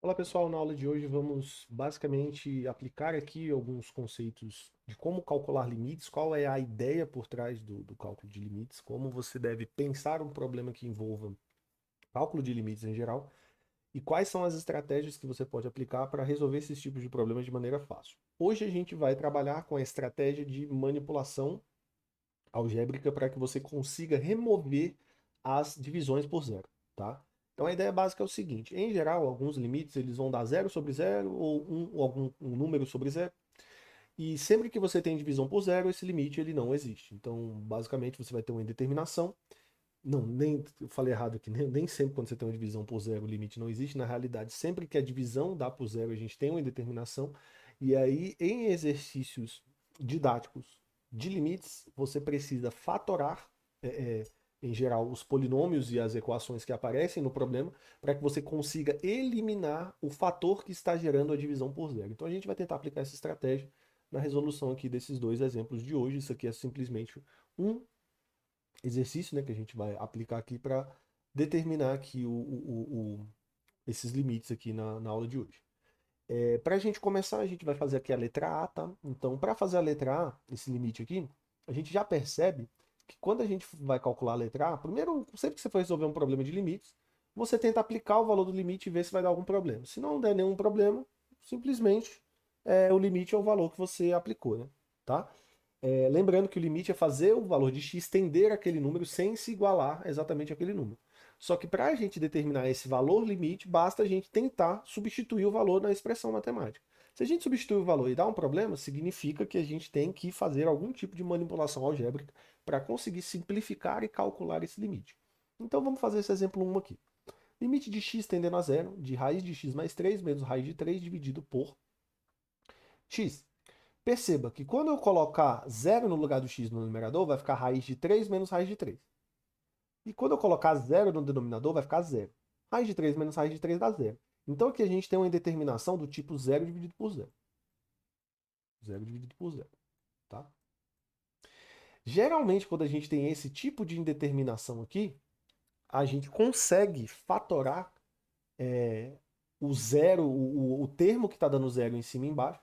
Olá pessoal, na aula de hoje vamos basicamente aplicar aqui alguns conceitos de como calcular limites, qual é a ideia por trás do cálculo de limites, como você deve pensar um problema que envolva cálculo de limites em geral e quais são as estratégias que você pode aplicar para resolver esses tipos de problemas de maneira fácil. Hoje a gente vai trabalhar com a estratégia de manipulação algébrica para que você consiga remover as divisões por zero, tá? Então a ideia básica é o seguinte: em geral, alguns limites eles vão dar zero sobre zero ou algum um número sobre zero. E sempre que você tem divisão por zero, esse limite ele não existe. Então, basicamente, você vai ter uma indeterminação. Não, nem eu falei errado aqui, nem sempre quando você tem uma divisão por zero, o limite não existe. Na realidade, sempre que a divisão dá por zero, a gente tem uma indeterminação. E aí, em exercícios didáticos de limites, você precisa fatorar, é, é, em geral, os polinômios e as equações que aparecem no problema, para que você consiga eliminar o fator que está gerando a divisão por zero. Então, a gente vai tentar aplicar essa estratégia na resolução aqui desses dois exemplos de hoje. Isso aqui é simplesmente um exercício, né, que a gente vai aplicar aqui para determinar aqui esses limites aqui na aula de hoje. Para a gente começar, a gente vai fazer aqui a letra A, tá? Então, para fazer a letra A, esse limite aqui, a gente já percebe que quando a gente vai calcular a letra A, primeiro, sempre que você for resolver um problema de limites, você tenta aplicar o valor do limite e ver se vai dar algum problema. Se não der nenhum problema, simplesmente o limite é o valor que você aplicou, né? Tá? Lembrando que o limite é fazer o valor de x tender aquele número sem se igualar exatamente àquele número. Só que para a gente determinar esse valor limite, basta a gente tentar substituir o valor na expressão matemática. Se a gente substituir o valor e dá um problema, significa que a gente tem que fazer algum tipo de manipulação algébrica para conseguir simplificar e calcular esse limite. Então vamos fazer esse exemplo 1 aqui. Limite de x tendendo a zero, de raiz de x mais 3 menos raiz de 3 dividido por x. Perceba que quando eu colocar zero no lugar do x no numerador, vai ficar raiz de 3 menos raiz de 3. E quando eu colocar zero no denominador, vai ficar zero. Raiz de 3 menos raiz de 3 dá zero. Então aqui a gente tem uma indeterminação do tipo zero dividido por zero. Zero dividido por zero. Tá? Geralmente, quando a gente tem esse tipo de indeterminação aqui, a gente consegue fatorar o zero, o termo que está dando zero em cima e embaixo,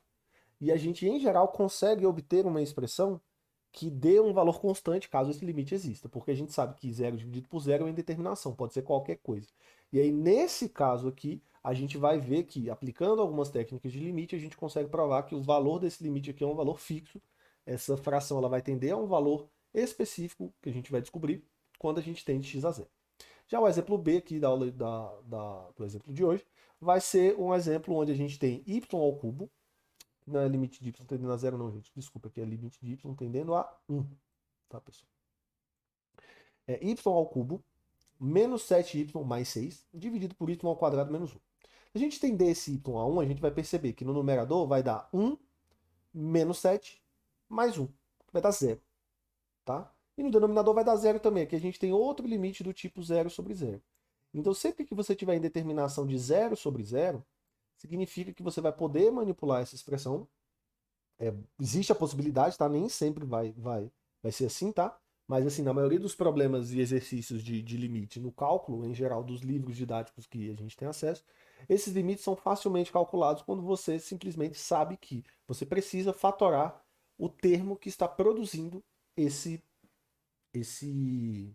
e a gente, em geral, consegue obter uma expressão que dê um valor constante caso esse limite exista, porque a gente sabe que zero dividido por zero é uma indeterminação, pode ser qualquer coisa. E aí, nesse caso aqui, a gente vai ver que, aplicando algumas técnicas de limite, a gente consegue provar que o valor desse limite aqui é um valor fixo. Essa fração ela vai tender a um valor específico que a gente vai descobrir quando a gente tem de x a zero. Já o exemplo B aqui da aula do exemplo de hoje vai ser um exemplo onde a gente tem y ao cubo. Não é limite de y tendendo a zero, não, gente. Desculpa, aqui é limite de y tendendo a 1. Tá, pessoal? É y ao cubo menos 7y mais 6 dividido por y ao quadrado menos 1. Se a gente estender esse y a 1, a gente vai perceber que no numerador vai dar 1 menos 7 mais 1. Vai dar zero. Tá? E no denominador vai dar zero também. Aqui a gente tem outro limite do tipo zero sobre zero. Então, sempre que você tiver indeterminação de zero sobre zero, significa que você vai poder manipular essa expressão. Existe a possibilidade, tá? Nem sempre vai ser assim, tá? Mas assim, na maioria dos problemas e exercícios de limite no cálculo, em geral, dos livros didáticos que a gente tem acesso, esses limites são facilmente calculados quando você simplesmente sabe que você precisa fatorar o termo que está produzindo esse, esse,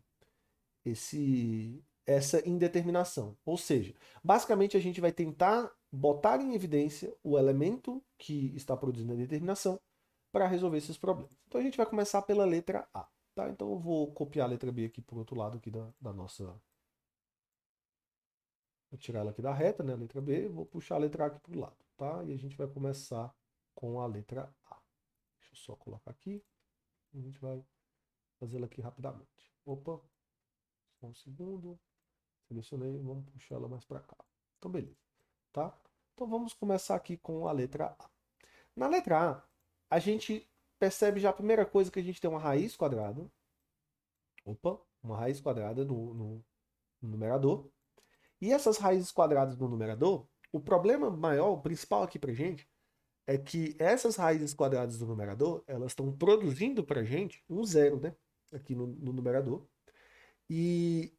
essa indeterminação. Ou seja, basicamente a gente vai tentar botar em evidência o elemento que está produzindo a determinação para resolver esses problemas. Então a gente vai começar pela letra A. Tá? Então eu vou copiar a letra B aqui para o outro lado aqui da nossa. Vou tirar ela aqui da reta, né? A letra B, vou puxar a letra A aqui para o lado. Tá? E a gente vai começar com a letra A. Deixa eu só colocar aqui. A gente vai fazê-la aqui rapidamente. Opa, só um segundo. Selecionei, vamos puxar ela mais para cá. Então, beleza. Tá? Então vamos começar aqui com a letra A. Na letra A, a gente percebe já a primeira coisa que a gente tem uma raiz quadrada. Opa, uma raiz quadrada no numerador. E essas raízes quadradas no numerador, o problema maior, o principal aqui pra gente, é que essas raízes quadradas do numerador, elas estão produzindo pra gente um zero, né? Aqui no numerador. E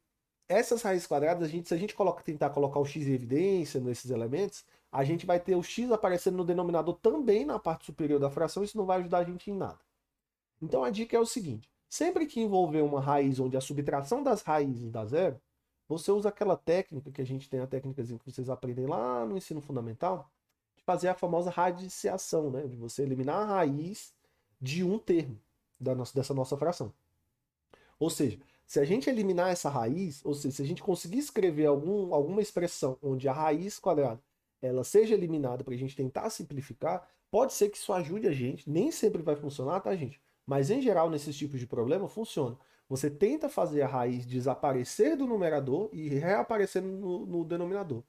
essas raízes quadradas, se a gente tentar colocar o x em evidência nesses elementos, a gente vai ter o x aparecendo no denominador também na parte superior da fração, isso não vai ajudar a gente em nada. Então a dica é o seguinte, sempre que envolver uma raiz onde a subtração das raízes dá zero, você usa aquela técnica que a gente tem, a técnica que vocês aprendem lá no ensino fundamental, de fazer a famosa radiciação, né? De você eliminar a raiz de um termo dessa nossa fração. Ou seja, se a gente eliminar essa raiz, ou seja, se a gente conseguir escrever alguma expressão onde a raiz quadrada ela seja eliminada para a gente tentar simplificar, pode ser que isso ajude a gente. Nem sempre vai funcionar, tá, gente? Mas em geral, nesses tipos de problema, funciona. Você tenta fazer a raiz desaparecer do numerador e reaparecer no denominador.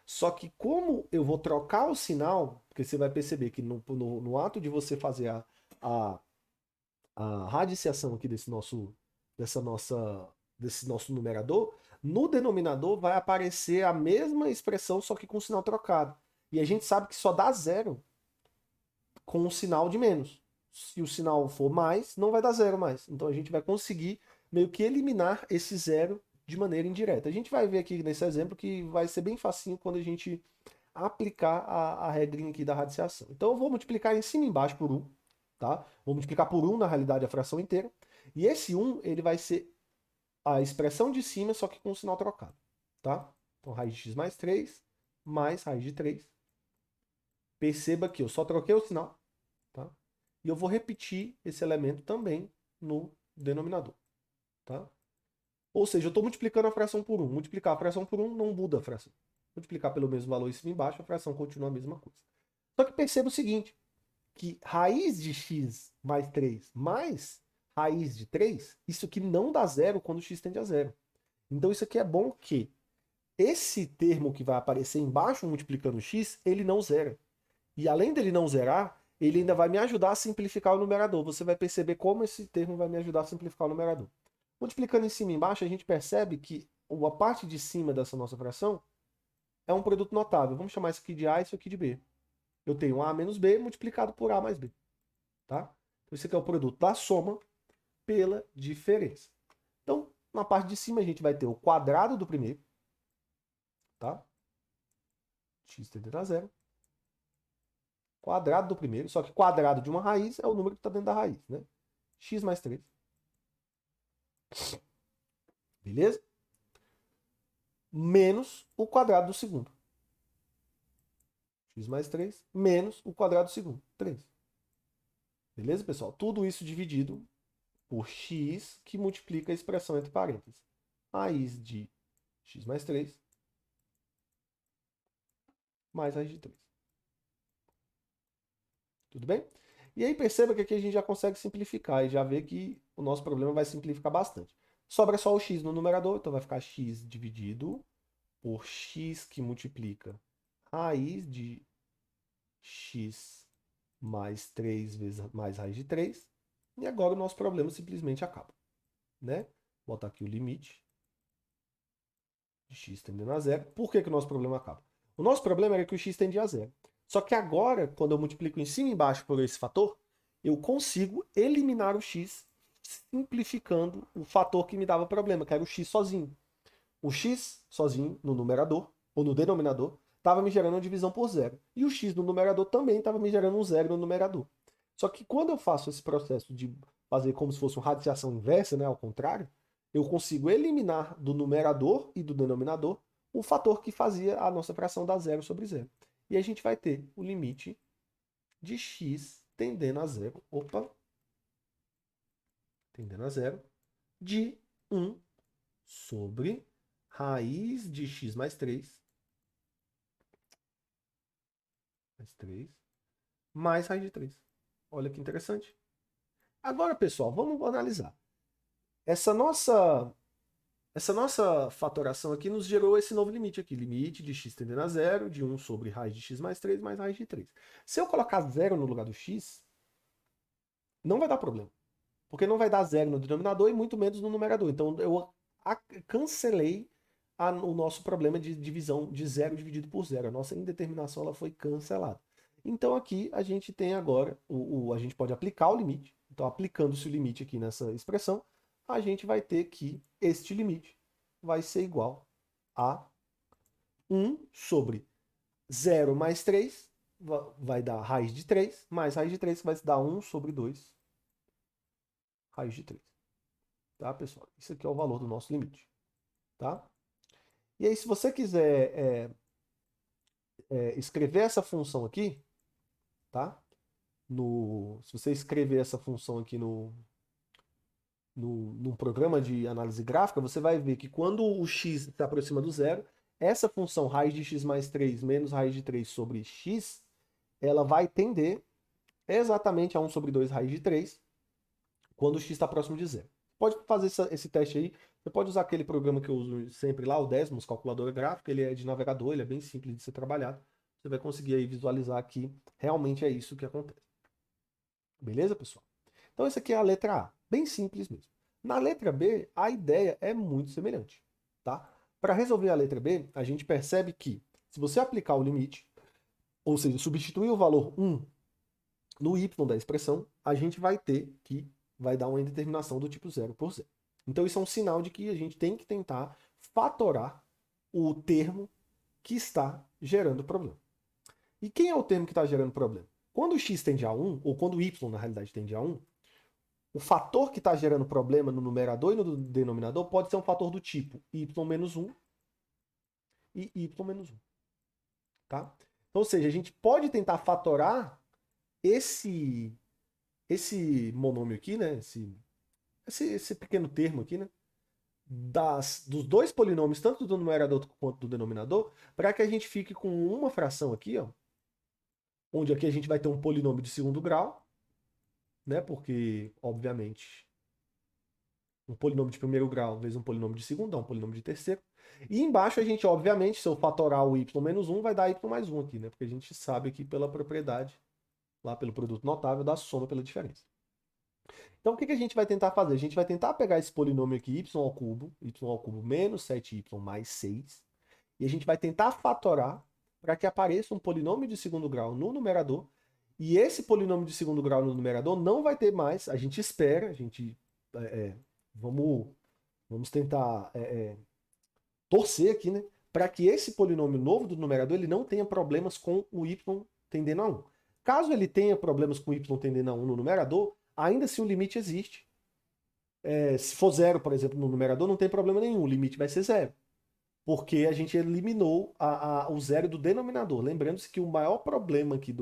Só que como eu vou trocar o sinal, porque você vai perceber que no ato de você fazer a, a radiciação aqui desse nosso numerador, no denominador vai aparecer a mesma expressão, só que com o sinal trocado. E a gente sabe que só dá zero com um sinal de menos. Se o sinal for mais, não vai dar zero mais. Então a gente vai conseguir meio que eliminar esse zero de maneira indireta. A gente vai ver aqui nesse exemplo que vai ser bem facinho quando a gente aplicar a regrinha aqui da radiciação. Então eu vou multiplicar em cima e embaixo por 1, tá? Vou multiplicar por 1, na realidade, a fração inteira. E esse 1, ele vai ser a expressão de cima, só que com o sinal trocado, tá? Então raiz de x mais 3, mais raiz de 3. Perceba que eu só troquei o sinal, tá? E eu vou repetir esse elemento também no denominador, tá? Ou seja, eu estou multiplicando a fração por 1. Multiplicar a fração por 1 não muda a fração. Multiplicar pelo mesmo valor em cima e embaixo, a fração continua a mesma coisa. Só que perceba o seguinte, que raiz de x mais 3 mais raiz de 3, isso aqui não dá zero quando x tende a zero. Então isso aqui é bom que esse termo que vai aparecer embaixo multiplicando x, ele não zera. E além dele não zerar, ele ainda vai me ajudar a simplificar o numerador. Você vai perceber como esse termo vai me ajudar a simplificar o numerador. Multiplicando em cima e embaixo, a gente percebe que a parte de cima dessa nossa fração é um produto notável. Vamos chamar isso aqui de A e isso aqui de B. Eu tenho A menos B multiplicado por A mais B. Tá? Então, isso aqui é o produto da soma pela diferença. Então, na parte de cima, a gente vai ter o quadrado do primeiro. Tá? X tendendo a zero. Quadrado do primeiro. Só que quadrado de uma raiz é o número que está dentro da raiz. Né? X mais 3. Beleza? Menos o quadrado do segundo. X mais 3 menos o quadrado do segundo. 3. Beleza, pessoal? Tudo isso dividido por x, que multiplica a expressão entre parênteses. Raiz de x mais 3 mais raiz de 3. Tudo bem? E aí perceba que aqui a gente já consegue simplificar e já vê que o nosso problema vai simplificar bastante. Sobra só o x no numerador, então vai ficar x dividido por x que multiplica raiz de x mais 3 vezes mais raiz de 3. E agora o nosso problema simplesmente acaba. Né? Vou botar aqui o limite de x tendendo a zero. Por que o nosso problema acaba? O nosso problema era que o x tendia a zero. Só que agora, quando eu multiplico em cima e embaixo por esse fator, eu consigo eliminar o x simplificando o fator que me dava problema, que era o x sozinho. O x sozinho no numerador, ou no denominador, estava me gerando uma divisão por zero. E o x no numerador também estava me gerando um zero no numerador. Só que quando eu faço esse processo de fazer como se fosse uma radiciação inversa, né, ao contrário, eu consigo eliminar do numerador e do denominador o fator que fazia a nossa fração dar zero sobre zero. E a gente vai ter o limite de x tendendo a zero, tendendo a zero, de 1 sobre raiz de x mais 3, mais raiz de 3. Olha que interessante. Agora, pessoal, vamos analisar. Essa nossa fatoração aqui nos gerou esse novo limite aqui. Limite de x tendendo a zero, de 1 sobre raiz de x mais 3, mais raiz de 3. Se eu colocar zero no lugar do x, não vai dar problema. Porque não vai dar zero no denominador e muito menos no numerador. Então eu cancelei o nosso problema de divisão de zero dividido por zero. A nossa indeterminação ela foi cancelada. Então aqui a gente tem agora, a gente pode aplicar o limite. Então aplicando-se o limite aqui nessa expressão, a gente vai ter que este limite vai ser igual a 1 sobre 0 mais 3, vai dar raiz de 3, mais raiz de 3 que vai dar 1 sobre 2, raiz de 3. Tá, pessoal? Isso aqui é o valor do nosso limite. Tá? E aí, se você quiser escrever essa função aqui, tá? Se você escrever essa função aqui num programa de análise gráfica, você vai ver que quando o x se aproxima do zero, essa função raiz de x mais 3 menos raiz de 3 sobre x, ela vai tender exatamente a 1 sobre 2 raiz de 3 quando o x está próximo de zero. Pode fazer esse teste aí. Você pode usar aquele programa que eu uso sempre lá, o Desmos, calculadora gráfica. Ele é de navegador, ele é bem simples de ser trabalhado. Você vai conseguir aí visualizar que realmente é isso que acontece. Beleza, pessoal? Então, essa aqui é a letra A. Bem simples mesmo. Na letra B, a ideia é muito semelhante. Tá? Para resolver a letra B, a gente percebe que, se você aplicar o limite, ou seja, substituir o valor 1 no y da expressão, a gente vai ter que vai dar uma indeterminação do tipo 0 por 0. Então isso é um sinal de que a gente tem que tentar fatorar o termo que está gerando problema. E quem é o termo que está gerando problema? Quando o x tende a 1, ou quando o y na realidade tende a 1, o fator que está gerando problema no numerador e no denominador pode ser um fator do tipo y menos 1 e y menos 1. Tá? Então, ou seja, a gente pode tentar fatorar esse monômio aqui, né? Esse pequeno termo aqui, né? Dos dois polinômios, tanto do numerador quanto do denominador, para que a gente fique com uma fração aqui, ó, onde aqui a gente vai ter um polinômio de segundo grau, né? Porque, obviamente, um polinômio de primeiro grau vezes um polinômio de segundo dá um polinômio de terceiro. E embaixo a gente, obviamente, se eu fatorar o y menos 1, vai dar y mais 1 aqui, né? Porque a gente sabe aqui pela propriedade, lá pelo produto notável, da soma pela diferença. Então, o que a gente vai tentar fazer? A gente vai tentar pegar esse polinômio aqui, y ao cubo menos 7y mais 6, e a gente vai tentar fatorar para que apareça um polinômio de segundo grau no numerador, e esse polinômio de segundo grau no numerador não vai ter mais, a gente espera, vamos tentar torcer aqui, né, para que esse polinômio novo do numerador ele não tenha problemas com o y tendendo a 1. Caso ele tenha problemas com o y tendendo a 1 no numerador, ainda assim o limite existe. Se for 0, por exemplo, no numerador, não tem problema nenhum, o limite vai ser 0. Porque a gente eliminou o zero do denominador. Lembrando-se que o maior problema aqui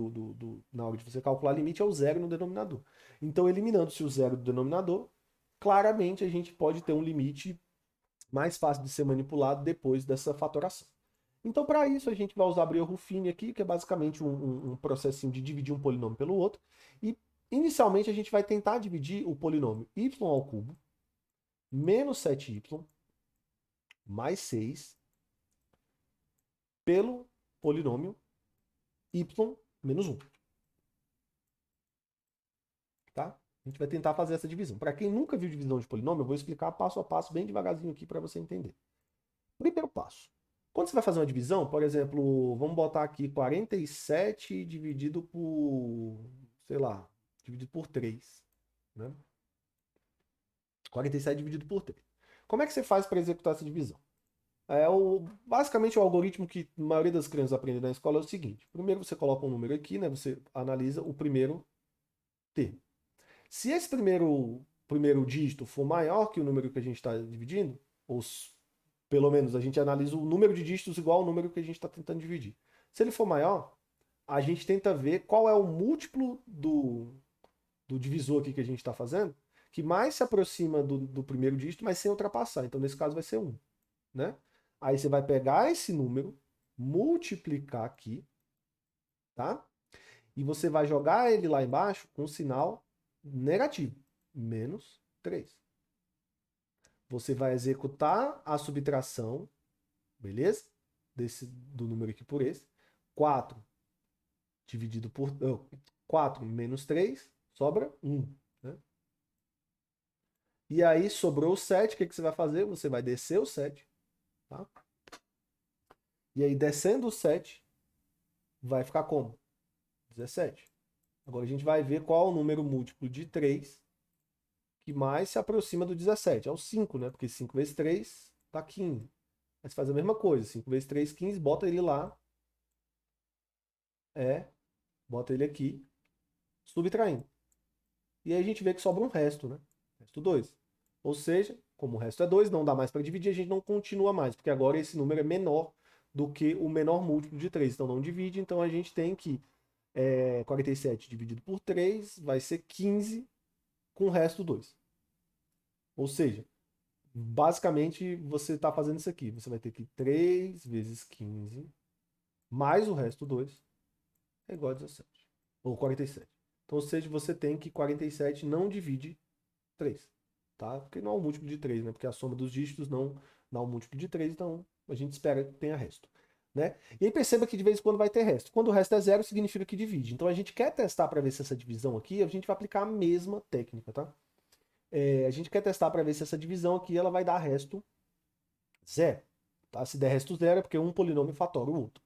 na hora de você calcular limite é o zero no denominador. Então, eliminando-se o zero do denominador, claramente a gente pode ter um limite mais fácil de ser manipulado depois dessa fatoração. Então, para isso, a gente vai usar Breuer-Ruffini aqui, que é basicamente um processinho de dividir um polinômio pelo outro. E, inicialmente, a gente vai tentar dividir o polinômio y ao cubo menos 7y mais 6 pelo polinômio y menos 1. Tá? A gente vai tentar fazer essa divisão. Para quem nunca viu divisão de polinômio, eu vou explicar passo a passo, bem devagarzinho aqui para você entender. Primeiro passo. Quando você vai fazer uma divisão, por exemplo, vamos botar aqui 47 dividido por, sei lá, dividido por 3. Né? 47 dividido por 3. Como é que você faz para executar essa divisão? Basicamente o algoritmo que a maioria das crianças aprende na escola é o seguinte. Primeiro você coloca um número aqui, né? Você analisa o primeiro termo. Se esse primeiro dígito for maior que o número que a gente está dividindo, ou pelo menos a gente analisa o número de dígitos igual ao número que a gente está tentando dividir. Se ele for maior, a gente tenta ver qual é o múltiplo do divisor aqui que a gente está fazendo, que mais se aproxima do primeiro dígito, mas sem ultrapassar. Então, nesse caso, vai ser 1. Né? Aí você vai pegar esse número, multiplicar aqui, tá? E você vai jogar ele lá embaixo com um sinal negativo, menos 3. Você vai executar a subtração, beleza? Do número aqui por esse. 4 dividido por... 4 menos 3, sobra 1. Né? E aí sobrou o 7, o que você vai fazer? Você vai descer o 7. Tá? E aí descendo o 7, vai ficar como? 17. Agora a gente vai ver qual é o número múltiplo de 3 que mais se aproxima do 17. É o 5, né? Porque 5 vezes 3 dá 15. Aí você faz a mesma coisa, 5 vezes 3, 15, bota ele lá, bota ele aqui, subtraindo. E aí a gente vê que sobra um resto, né? Resto 2. Ou seja, como o resto é 2, não dá mais para dividir, a gente não continua mais, porque agora esse número é menor do que o menor múltiplo de 3. Então não divide, então a gente tem que 47 dividido por 3 vai ser 15 com o resto 2. Ou seja, basicamente você está fazendo isso aqui. Você vai ter que 3 vezes 15 mais o resto 2 é igual a 17. Ou 47. Então, ou seja, você tem que 47 não divide 3. Tá? Porque não é um múltiplo de 3, né? Porque a soma dos dígitos não dá um múltiplo de 3, então a gente espera que tenha resto. Né? E aí perceba que de vez em quando vai ter resto. Quando o resto é zero, significa que divide. Então a gente quer testar para ver se essa divisão aqui, a gente vai aplicar a mesma técnica, tá? A gente quer testar para ver se essa divisão aqui ela vai dar resto zero. Tá? Se der resto zero é porque um polinômio fatora o outro.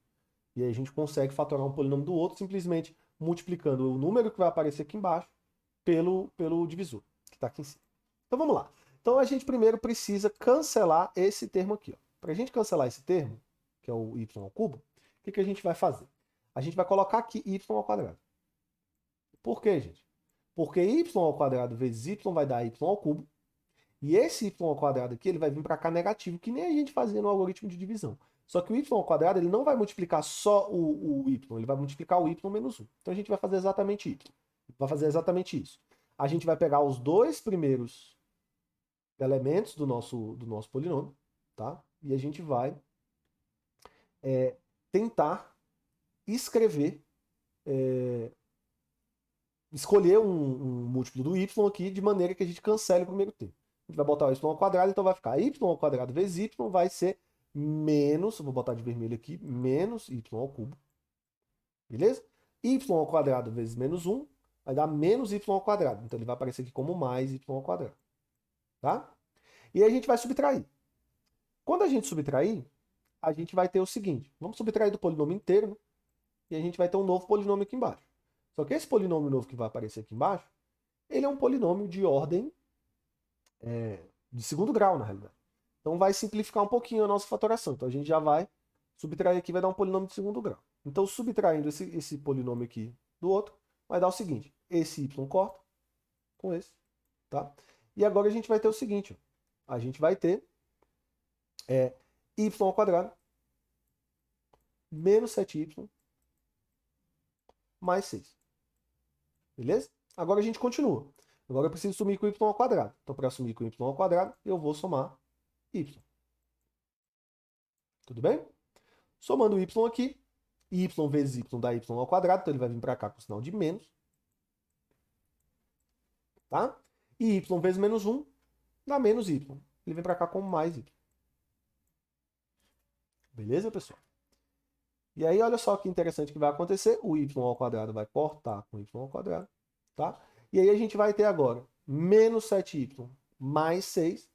E aí a gente consegue fatorar um polinômio do outro simplesmente multiplicando o número que vai aparecer aqui embaixo pelo divisor, que está aqui em cima. Então vamos lá. Então a gente primeiro precisa cancelar esse termo aqui. Para a gente cancelar esse termo, que é o y ao cubo, o que a gente vai fazer? A gente vai colocar aqui y ao quadrado. Por quê, gente? Porque y ao quadrado vezes y vai dar y ao cubo. E esse y ao quadrado aqui, ele vai vir para cá negativo, que nem a gente fazia no algoritmo de divisão. Só que o y ao quadrado, ele não vai multiplicar só o y, ele vai multiplicar o y menos 1. Então a gente vai fazer exatamente isso. Vai fazer exatamente isso. A gente vai pegar os dois primeiros elementos do nosso polinômio, tá? E a gente vai tentar escrever, escolher um múltiplo do y aqui de maneira que a gente cancele o primeiro termo. A gente vai botar o y ao quadrado, então vai ficar y ao quadrado vezes y vai ser menos, vou botar de vermelho aqui, menos y ao cubo. Beleza? Y ao quadrado vezes menos 1 vai dar menos y ao quadrado. Então ele vai aparecer aqui como mais y ao quadrado. Tá? E aí a gente vai subtrair. Quando a gente subtrair, a gente vai ter o seguinte. Vamos subtrair do polinômio inteiro, né? E a gente vai ter um novo polinômio aqui embaixo. Só que esse polinômio novo que vai aparecer aqui embaixo, ele é um polinômio de ordem de segundo grau, na realidade. Então vai simplificar um pouquinho a nossa fatoração. Então a gente já vai subtrair aqui, vai dar um polinômio de segundo grau. Então subtraindo esse polinômio aqui do outro, vai dar o seguinte. Esse y corta com esse. Tá? E agora a gente vai ter o seguinte. Ó. A gente vai ter y ao quadrado menos 7y mais 6. Beleza? Agora a gente continua. Agora eu preciso sumir com y ao quadrado. Então, para sumir com y ao quadrado, eu vou somar y. Tudo bem? Somando y aqui, y vezes y dá y ao quadrado, então ele vai vir para cá com o sinal de menos. Tá? E y vezes menos 1 dá menos y. Ele vem para cá com mais y. Beleza, pessoal? E aí, olha só que interessante que vai acontecer. O y ao quadrado vai cortar com y ao quadrado. Tá? E aí a gente vai ter agora menos 7y mais 6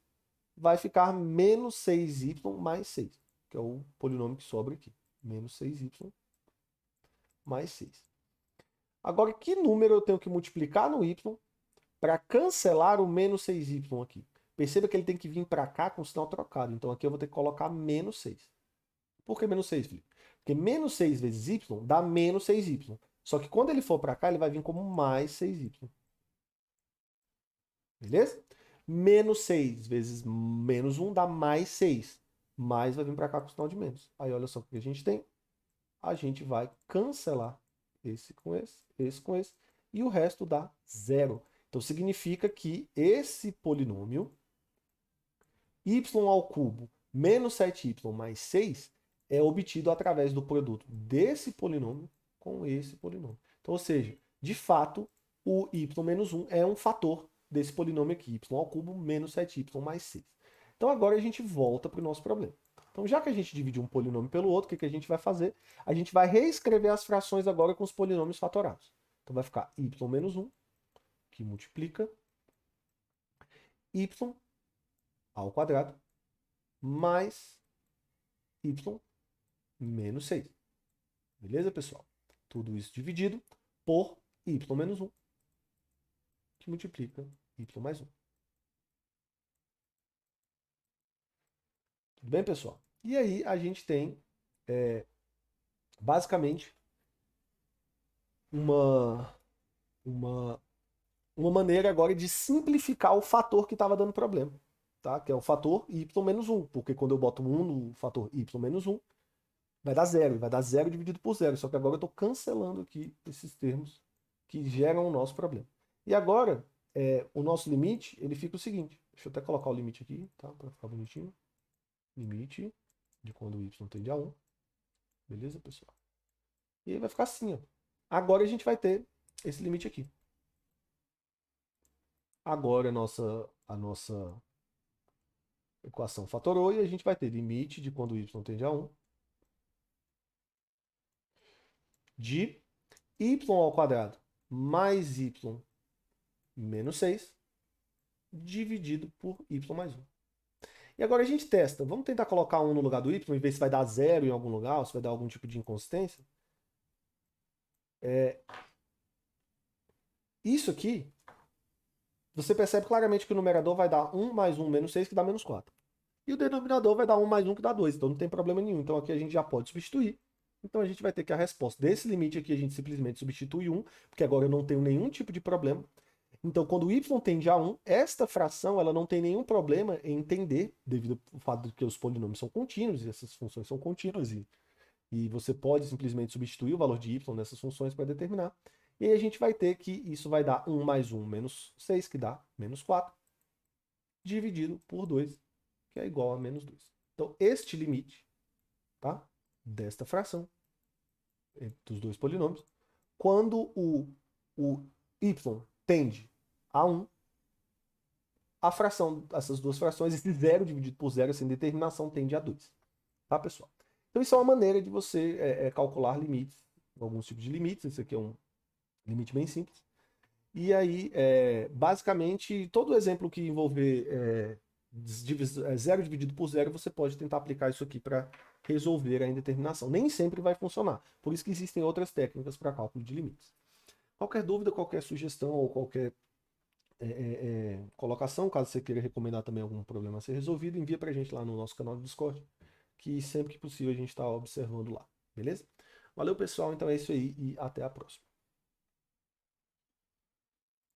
vai ficar menos 6y mais 6, que é o polinômio que sobra aqui. Menos 6y mais 6. Agora, que número eu tenho que multiplicar no y para cancelar o menos 6y aqui? Perceba que ele tem que vir para cá com o sinal trocado. Então aqui eu vou ter que colocar menos 6. Por que menos 6, Felipe? Porque menos 6 vezes y dá menos 6y. Só que quando ele for para cá, ele vai vir como mais 6y. Beleza? Menos 6 vezes menos 1 dá mais 6. Mais vai vir para cá com o sinal de menos. Aí olha só o que a gente tem. A gente vai cancelar esse com esse com esse. E o resto dá zero. Então significa que esse polinômio y ao cubo menos 7y mais 6 é obtido através do produto desse polinômio com esse polinômio. Então, ou seja, de fato, o y menos 1 é um fator desse polinômio aqui, y ao cubo menos 7y mais 6. Então agora a gente volta para o nosso problema. Então já que a gente dividiu um polinômio pelo outro, o que a gente vai fazer? A gente vai reescrever as frações agora com os polinômios fatorados. Então vai ficar y menos 1, que multiplica y ao quadrado mais y menos 6. Beleza, pessoal? Tudo isso dividido por y menos 1, que multiplica y mais 1. Tudo bem, pessoal? E aí a gente tem, basicamente, uma, uma, uma maneira agora de simplificar o fator que estava dando problema, tá? Que é o fator y menos 1, porque quando eu boto 1 no fator y menos 1, vai dar zero, e vai dar zero dividido por zero. Só que agora eu estou cancelando aqui esses termos que geram o nosso problema. E agora, o nosso limite, ele fica o seguinte. Deixa eu até colocar o limite aqui, tá? Para ficar bonitinho. Limite de quando o y tende a 1. Beleza, pessoal? E aí vai ficar assim, ó. Agora a gente vai ter esse limite aqui. Agora a nossa equação fatorou e a gente vai ter limite de quando y tende a 1 de y ao quadrado mais y menos 6 dividido por y mais 1. E agora a gente testa. Vamos tentar colocar 1 no lugar do y e ver se vai dar zero em algum lugar, ou se vai dar algum tipo de inconsistência. Isso aqui, você percebe claramente que o numerador vai dar 1 mais 1 menos 6, que dá menos 4. E o denominador vai dar 1 mais 1, que dá 2. Então não tem problema nenhum. Então aqui a gente já pode substituir. Então a gente vai ter que a resposta desse limite aqui, a gente simplesmente substitui 1, porque agora eu não tenho nenhum tipo de problema. Então, quando o y tende a 1, esta fração ela não tem nenhum problema em entender, devido ao fato de que os polinômios são contínuos, e essas funções são contínuas, e você pode simplesmente substituir o valor de y nessas funções para determinar. E aí a gente vai ter que isso vai dar 1 mais 1 menos 6, que dá menos 4, dividido por 2, que é igual a menos 2. Então, este limite, tá, desta fração, dos dois polinômios, quando o y tende a 1, a fração, essas duas frações, esse zero dividido por zero, essa indeterminação tende a 2. Tá, pessoal? Então isso é uma maneira de você calcular limites, alguns tipos de limites. Esse aqui é um limite bem simples. E aí, basicamente, todo exemplo que envolver zero dividido por zero, você pode tentar aplicar isso aqui para resolver a indeterminação. Nem sempre vai funcionar. Por isso que existem outras técnicas para cálculo de limites. Qualquer dúvida, qualquer sugestão ou qualquer colocação, caso você queira recomendar também algum problema a ser resolvido, envia para a gente lá no nosso canal do Discord, que sempre que possível a gente está observando lá, beleza? Valeu, pessoal, então é isso aí e até a próxima.